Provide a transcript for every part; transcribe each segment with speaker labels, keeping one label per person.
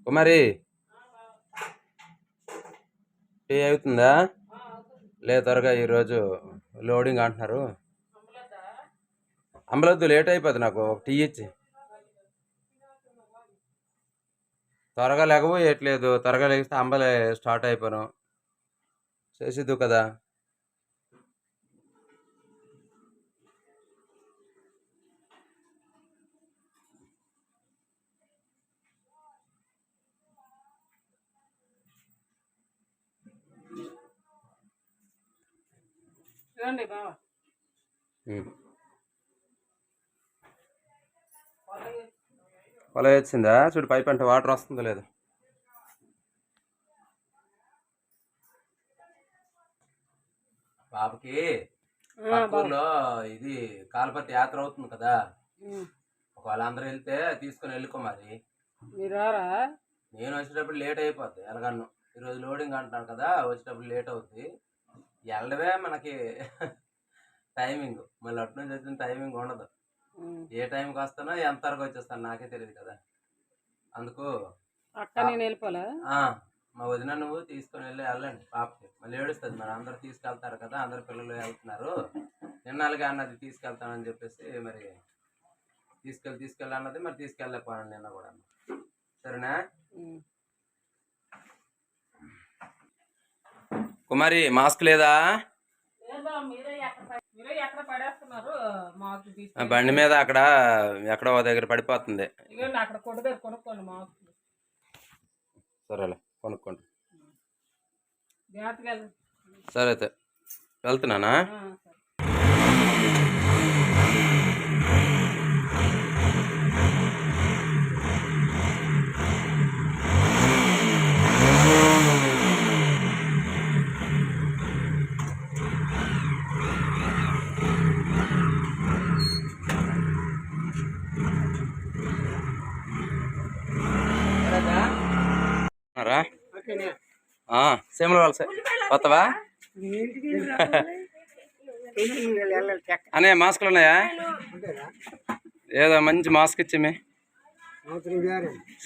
Speaker 1: కుమారి tea అవుతుందా? లేదు త్వరగా ఈరోజు లోడింగ్ అంటున్నారు. అమ్మలొద్దు, లేట్ అయిపోద్ది. నాకు ఒక టీ ఇచ్చి. త్వరగా లేకపోయేయట్లేదు. త్వరగా లేస్తే అంబలే స్టార్ట్ అయిపోను. చేసిద్దు కదా. పొలం వచ్చిందా? చూడు పైప్ అంటే వాటర్ వస్తుందో లేదు. బాబుకి పక్కూర్లో ఇది కాలపతి యాత్ర అవుతుంది కదా. ఒకవేళ అందరూ వెళ్తే తీసుకుని వెళ్ళుకో. మరి నేను వచ్చేటప్పుడు లేట్ అయిపోద్ది. ఎలాగన్ను ఈరోజు లోడింగ్ అంటున్నాను కదా, వచ్చేటప్పుడు లేట్ అవుద్ది. వెళ్ళడమే మనకి టైమింగ్. మళ్ళీ అటు నుంచి వచ్చిన టైమింగ్ ఉండదు. ఏ టైంకి వస్తానో ఎంత వరకు వచ్చేస్తాను నాకే తెలియదు కదా. అందుకు మా వదిన నువ్వు తీసుకొని వెళ్ళండి పాపకి. మళ్ళీ ఏడుస్తుంది. మరి అందరు తీసుకెళ్తారు కదా, అందరు పిల్లలు వెళ్తున్నారు. నిన్నాళ్ళుగా అన్నది తీసుకెళ్తానని చెప్పేసి, మరి తీసుకెళ్ళి అన్నది. మరి తీసుకెళ్ళలేకపోయాను నిన్న కూడా. సరేనా కుమారి? మాస్క్ లేదా? బండి మీద అక్కడ ఎక్కడో దగ్గర పడిపోతుంది. సరేలే, కొనుక్కోండి. సరే అయితే వెళ్తున్నానా? సేమల వలస కొత్తవా అనే మాస్కులు ఉన్నాయా? ఏదో మంచి మాస్క్ ఇచ్చేమే.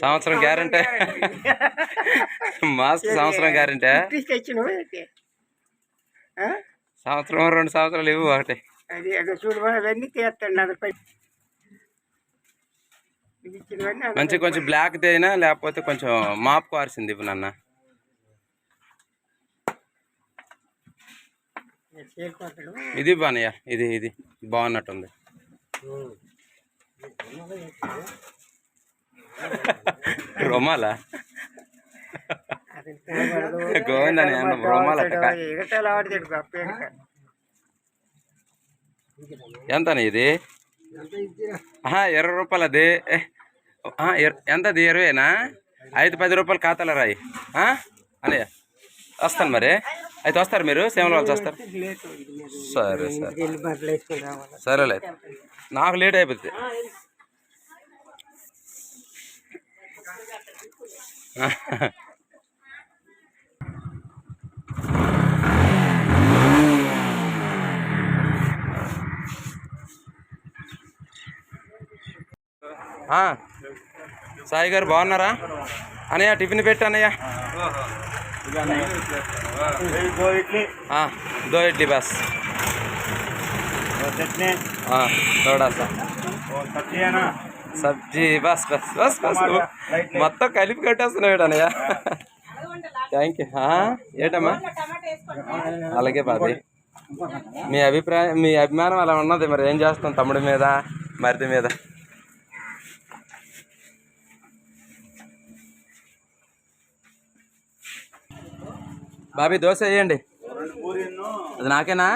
Speaker 1: సంవత్సరం గ్యారంటీ. మాస్క్ సంవత్సరం గ్యారంటీ. సంవత్సరం 2 సంవత్సరాలు ఇవ్వు ఒకటి. మంచి కొంచెం బ్లాక్ అయినా, లేకపోతే కొంచెం మాప్ కావాల్సింది ఇవ్వు నాన్న. ఇది బానయ్యా, ఇది బాగున్నట్టుంది. రోమాలా గోవిందని రోమాల ఎంత ఇది? 20 రూపాయలు అది. ఎంతది? 20నా? 5-10 రూపాయలు ఖాతాలో రాయి అన్నయ్య. వస్తాను మరి. అయితే వస్తారు మీరు? సేమల వాళ్ళు వస్తారు? సరే సరేలే. నాకు లేట్ అయిపోతుంది. సాయి గారు బాగున్నారా? అన్నయ్య టిఫిన్ పెట్టు అన్నయ్య. 2 इडली बस. थोड़ा सा सब्जी बस बस बस बस. మొత్తం కలిపి కట్టేస్తున్నాడు అన్నయ్య. Thank you. ఏటమ్మా? అలాగే బాబీ. మీ అభిప్రాయం, మీ అభిమానం అలా ఉన్నది. మరి ఏం చేస్తాం తమ్ముడి మీద, మరిది మీద. బాబీ దోశ వేయండి. అది నాకేనా?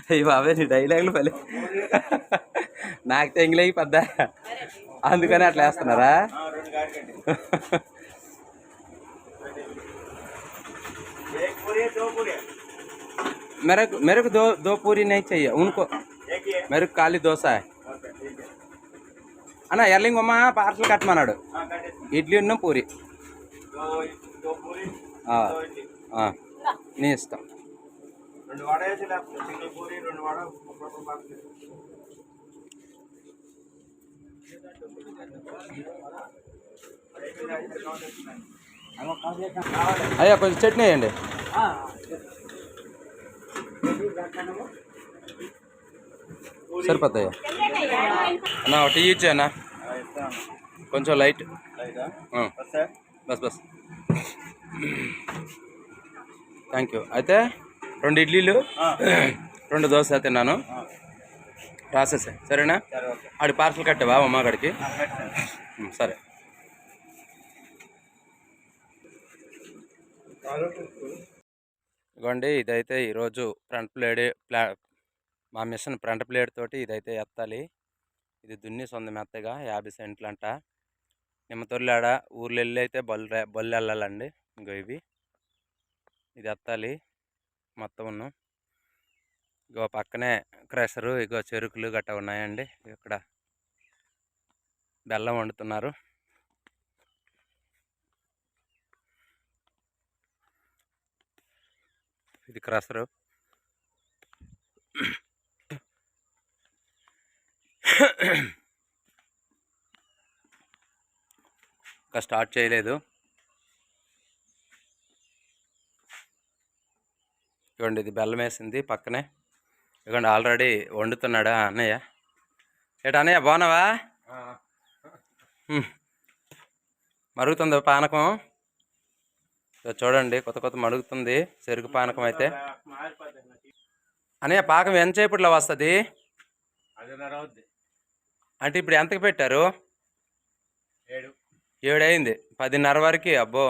Speaker 1: అయ్యి బాబే, నీ డైలాగులు పలే. నాకు తెంగిలేకి పెద్ద, అందుకని అట్లా వేస్తున్నారా? मेरे को दो पूरी नहीं चाहिए उनको. मेरे को खाली डोसा है అన్న. ఎర్లింగ్ అమ్మ పార్సల్ కట్టమన్నాడు. ఇడ్లీ ఉన్న పూరి. నీ ఇష్టం. 2 వడ వేసి లేకపోతే సింగిల్ పూరి 2 వడ. అయ్యా కొంచెం చట్నీ వేయండి. సరిపోతాయి అన్నా. టీ ఇచ్చానా కొంచెం light. Bus bus thank you. అయితే 2 ఇడ్లీలు 2 దోశ తిన్నాను. రాసేసా సరేనా? ఆడి పార్సల్ కట్టావా అమ్మగాడికి? సరే. ఇదిగోండి ఇదైతే ఈరోజు ఫ్రంట్ మా మిషన్ ఫ్రంట్ ప్లేట్ తోటి ఇదైతే ఎత్తాలి. ఇది దున్నేసి ఉంది మెత్తగా 50 సెంట్లు అంట. నిమ్మతొల్లాడ ఊర్లో వెళ్ళి అయితే బళ్ళు వెళ్ళాలండి. ఇంకో ఇది ఎత్తాలి మొత్తం. ఇగో పక్కనే క్రషరు, ఇగో చెరుకులు గట్రా ఉన్నాయండి. ఇక్కడ బెల్లం వండుతున్నారు. ఇది క్రషరు. ఇంకా స్టార్ట్ చేయలేదు. ఇవ్వండి ఇది బెల్లం వేసింది పక్కనే. ఇవ్వండి ఆల్రెడీ వండుతున్నాడా అన్నయ్య. ఏటా అన్నయ్య బాగున్నావా? మరుగుతుంది పానకం. చూడండి కొత్త మరుగుతుంది చెరుకు పానకం అయితే. అన్నయ్య పాకం ఎంతసేపట్లో వస్తుంది అంటే? ఇప్పుడు ఎంతకు పెట్టారు? 7 అయింది. 10:30 వరకు. అబ్బో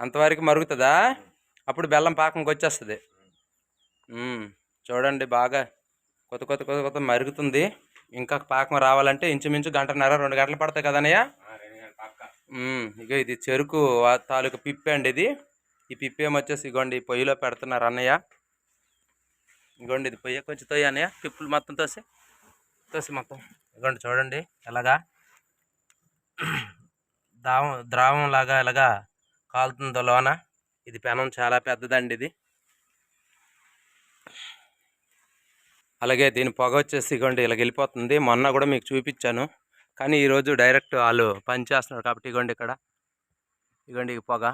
Speaker 1: అంతవరకు మరుగుతుందా? అప్పుడు బెల్లం పాకంకి వచ్చేస్తుంది. చూడండి బాగా కొత్త మరుగుతుంది. ఇంకా పాకం రావాలంటే ఇంచుమించు 1:30-2 గంటలు పడతాయి కదన్నయ్య? ఇక ఇది చెరుకు తాలూకు పిప్పి అండి. ఈ పిప్పి ఏమొచ్చేసి ఇగోండి పొయ్యిలో పెడుతున్నారు అన్నయ్య. ఇగోండి ఇది పొయ్యి కొంచెం తోయి అన్నయ్య. పిప్పులు మొత్తం తోసి మొత్తం ఇగోండి చూడండి ఎలాగా ద్రావం లాగా ఎలాగా కాలుతుందో లోన. ఇది పెనం చాలా పెద్దదండి ఇది. అలాగే దీని పొగ వచ్చేసి ఇగోండి ఇలా వెళ్ళిపోతుంది. మొన్న కూడా మీకు చూపించాను, కానీ ఈరోజు డైరెక్ట్ వాళ్ళు పని చేస్తున్నారు కాబట్టి ఇగోండి ఇక్కడ ఇగోండి పొగ.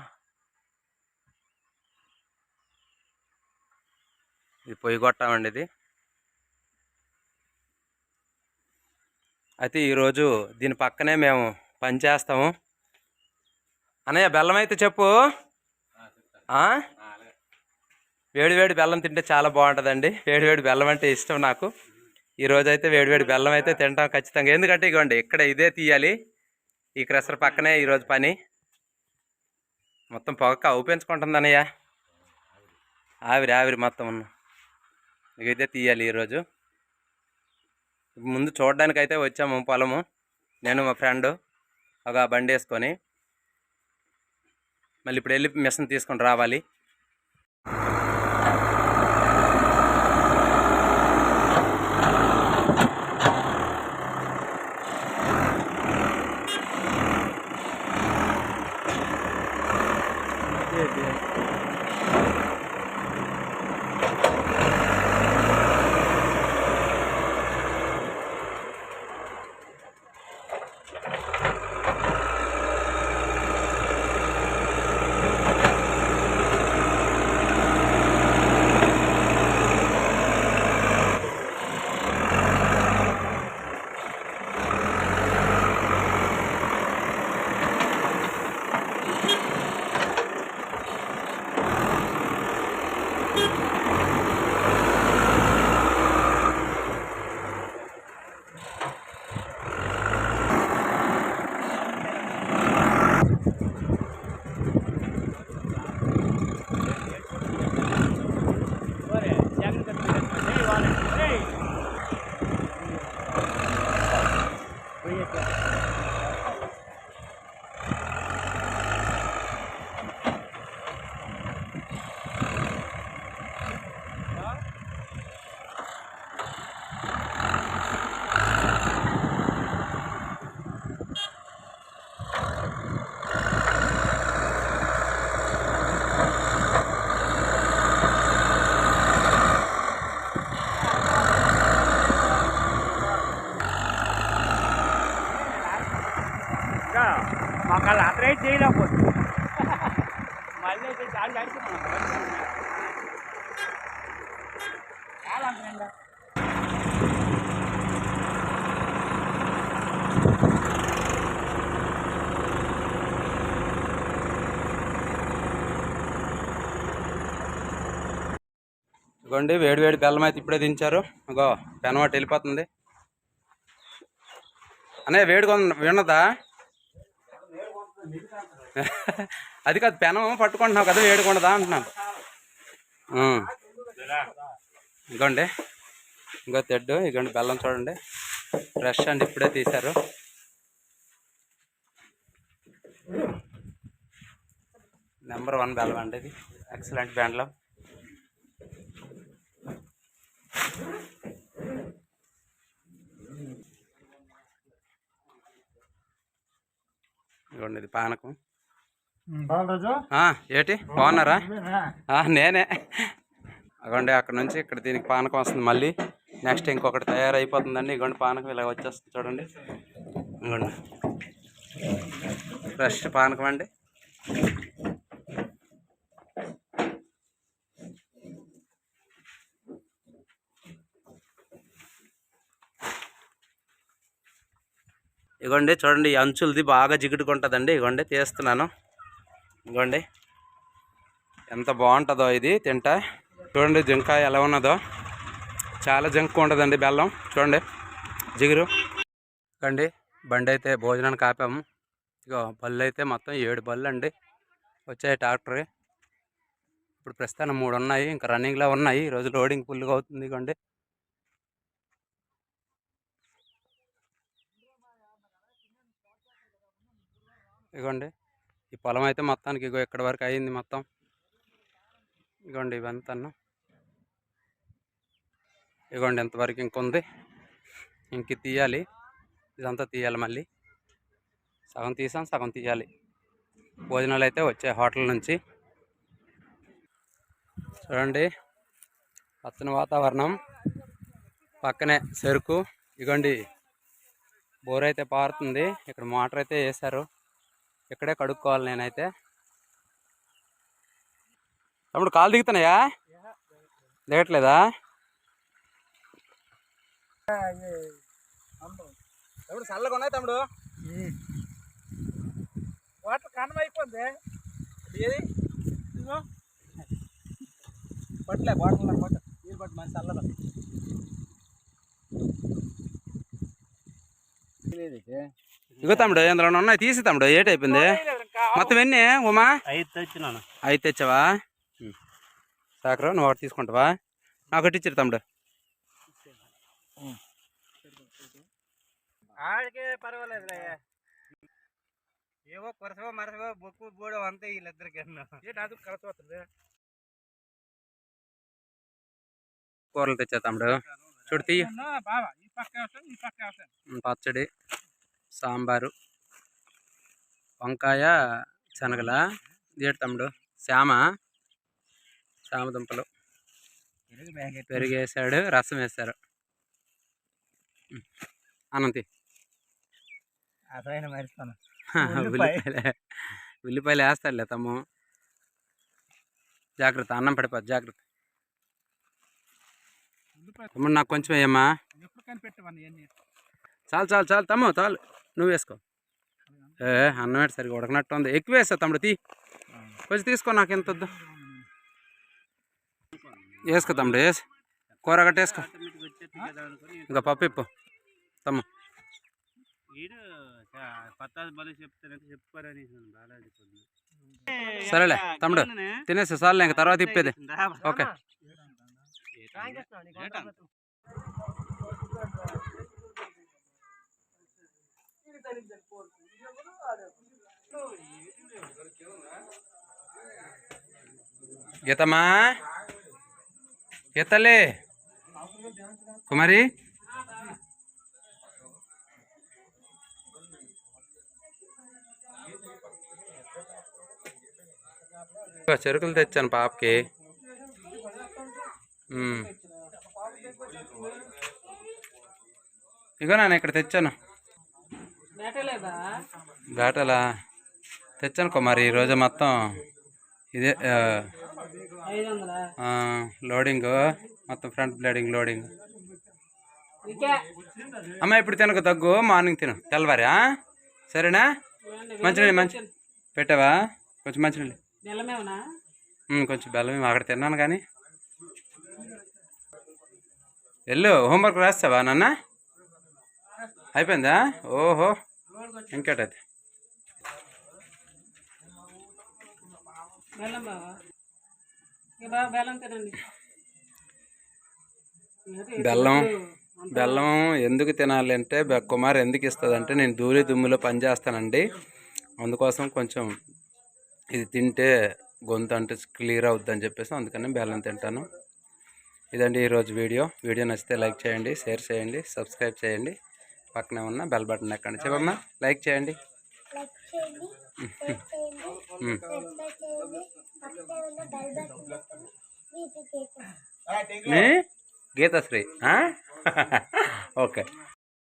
Speaker 1: ఇది పొయ్యి కొట్టామండి ఇది. అయితే ఈరోజు దీని పక్కనే మేము పని చేస్తాము. అన్నయ్య బెల్లం అయితే చెప్పు. వేడివేడి బెల్లం తింటే చాలా బాగుంటుందండి. వేడివేడి బెల్లం అంటే ఇష్టం నాకు. ఈరోజు అయితే వేడివేడి బెల్లం అయితే తింటాం ఖచ్చితంగా. ఎందుకంటే ఇగోండి ఇక్కడ ఇదే తీయాలి. ఈ క్రషర్ పక్కనే ఈరోజు పని. మొత్తం పొగ ఊపించుకుంటుంది అన్నయ్య. ఆవిరి మొత్తం ఇదే తీయాలి ఈరోజు. ముందు చూడడానికి అయితే వచ్చాము పొలము, నేను మా ఫ్రెండ్ ఒక బండి వేసుకొని. మళ్ళీ ఇప్పుడు వెళ్ళి మిషన్ తీసుకొని రావాలి.
Speaker 2: మాకు అట్లా చేయలేకపోతుంది మళ్ళీ చాలా అడుగుతున్నాం చాలా అంటున్నా
Speaker 1: ఇగోండి వేడి వేడి బెల్లం అయితే ఇప్పుడే దించారు. ఇగో పెనవాటి వెళ్ళిపోతుంది. అనే వేడిగా విన్నదా? అది కాదు, పెనం పట్టుకుంటున్నావు కదా, వేడిగా ఉండదా అంటున్నాను. ఇగోండి ఇంకో తెడ్డు. ఇగోండి బెల్లం చూడండి, ఫ్రెష్ అండి, ఇప్పుడే తీశారు. నెంబర్ 1 బెల్లం అండి ఇది, ఎక్సలెంట్ బెల్లం. ఇవ్వండి ఇది పానకం. ఏటి బాగున్నారా? నేనే. అగోండి అక్కడ నుంచి ఇక్కడ దీనికి పానకం వస్తుంది. మళ్ళీ నెక్స్ట్ ఇంకొకటి తయారైపోతుందండి. ఇగోండి పానకం ఇలా వచ్చేస్తుంది చూడండి. ఇగోండి ఫ్రెష్ పానకం అండి. ఇగోండి చూడండి, ఈ అంచులది బాగా జిగుటుకుంటుందండి. ఇగోండి తీస్తున్నాను. ఇగోండి ఎంత బాగుంటుందో ఇది తింటా. చూడండి జింకాయ ఎలా ఉన్నదో, చాలా జంకు ఉంటుందండి బెల్లం. చూడండి జిగురు. ఇగోండి బండి అయితే భోజనానికి ఆపాము. ఇగో బళ్ళు అయితే మొత్తం 7 బళ్ళు అండి వచ్చాయి ట్రాక్టర్కి. ఇప్పుడు ప్రస్తుతానికి 3 ఉన్నాయి, ఇంకా రన్నింగ్లో ఉన్నాయి. ఈరోజు లోడింగ్ ఫుల్గా అవుతుంది. ఇగోండి ఇగోండి ఈ పొలం అయితే మొత్తానికి ఇగో ఇక్కడ వరకు అయింది మొత్తం. ఇగోండి ఇవంతా ఇగోండి ఎంతవరకు ఇంకొంది, ఇంక తీయాలి. ఇదంతా తీయాలి, మళ్ళీ సగం తీసాం, సగం తీయాలి. భోజనాలు అయితే వచ్చాయి హోటల్ నుంచి. చూడండి పచ్చని వాతావరణం, పక్కనే చెరుకు. ఇగోండి బోర్ అయితే పారుతుంది. ఇక్కడ మోటార్ అయితే వేశారు, ఇక్కడే కడుక్కోవాలి నేనైతే. తమ్ముడు కాలు దిగుతున్నాయా? దిగట్లేదా? తమ్ముడు చల్లగా ఉన్నాయి తమ్ముడు.
Speaker 2: వాటర్ కన్నం అయిపోయింది.
Speaker 1: ఏది పట్టలే బాటిల్ పట్ట, నీరు పట్టు మంచి చల్లగా. ఇగో తమ్ముడు ఎందులో ఉన్నాయి తీసి తమ్ముడు. ఏటి అయిపోయింది మొత్తం ఎన్ని? ఉమా
Speaker 2: 5 తెచ్చినాను.
Speaker 1: 5 తెచ్చావా? సాకరు నువ్వు ఒకటి తీసుకుంటావా? నాకు ఒకటి ఇచ్చారు తమ్ముడు.
Speaker 2: ఆడికే పర్వాలేదులే, ఏవో కొరసవో మరసవో బొక్కు బోడో అంతే వీళ్ళిద్దరికి. అది కలిసిపోతుంది.
Speaker 1: కూరలు తెచ్చా తమ్ముడు, చూడు తీయ. పచ్చడి, సాంబారు, వంకాయ, శనగల. ఏడు తమ్ముడు శామ దుంపలు, పెరుగు వేసాడు, రసం వేశారు. అనంతి ఉల్లిపాయలు వేస్తాడులే తమ్ము. జాగ్రత్త, అన్నం పడిపోద్ది, జాగ్రత్త. తమ్ముడు నాకు కొంచెం వేయమ్మా. చాలు చాలు చాలు తమ్ము, చాలు. నువ్వు వేసుకో. అన్నం ఏంటి సరిగా ఉడకనట్టు ఉంది. ఎక్కువ వేస్తా తమ్ముడు, కొంచెం తీసుకో, నాకు ఎంత వద్దు. వేసుకో తమ్ముడు, వేసి కూర గట్ట వేసుకో. ఇంకా పప్పు ఇప్పు తమ్ము. సరేలే తమ్ముడు, తినేసి చాలులే, ఇంకా తర్వాత ఇప్పేది. ఓకే. గీతమ్మా, గీతలే, కుమారి. చెరుకులు తెచ్చాను పాపకి. ఇగో నాన్న ఇక్కడ తెచ్చాను. బేటలా తెచ్చాను కుమారి ఈరోజు మొత్తం ఇదే లోడింగ్ మొత్తం ఫ్రంట్ బ్లేడింగ్ లోడింగ్. అమ్మ ఇప్పుడు తినకు తగ్గు, మార్నింగ్ తిను తెల్లవారి సరేనా? మంచినీళ్ళు మంచి పెట్టావా? కొంచెం మంచినీళ్ళు కొంచెం బెల్లం అక్కడ తిన్నాను కానీ. వెళ్ళు, హోంవర్క్ రాస్తావా నాన్న? అయిపోయిందా? ఓహో ఇంకేటది. బెల్లం ఎందుకు తినాలి అంటే కుమార్ ఎందుకు ఇస్తుంది అంటే నేను ధూళి దుమ్ములో పని చేస్తానండి, అందుకోసం కొంచెం ఇది తింటే గొంతు అంటే క్లియర్ అవుద్ది అని చెప్పేసి అందుకని బెల్లం తింటాను. ఇదండి ఈరోజు వీడియో నచ్చితే లైక్ చేయండి, షేర్ చేయండి, సబ్స్క్రైబ్ చేయండి, పక్కనే ఉన్న బెల్ బటన్ ఎక్కండి. చెప్పమ్మా లైక్ చేయండి. గీతాశ్రీ ఓకే.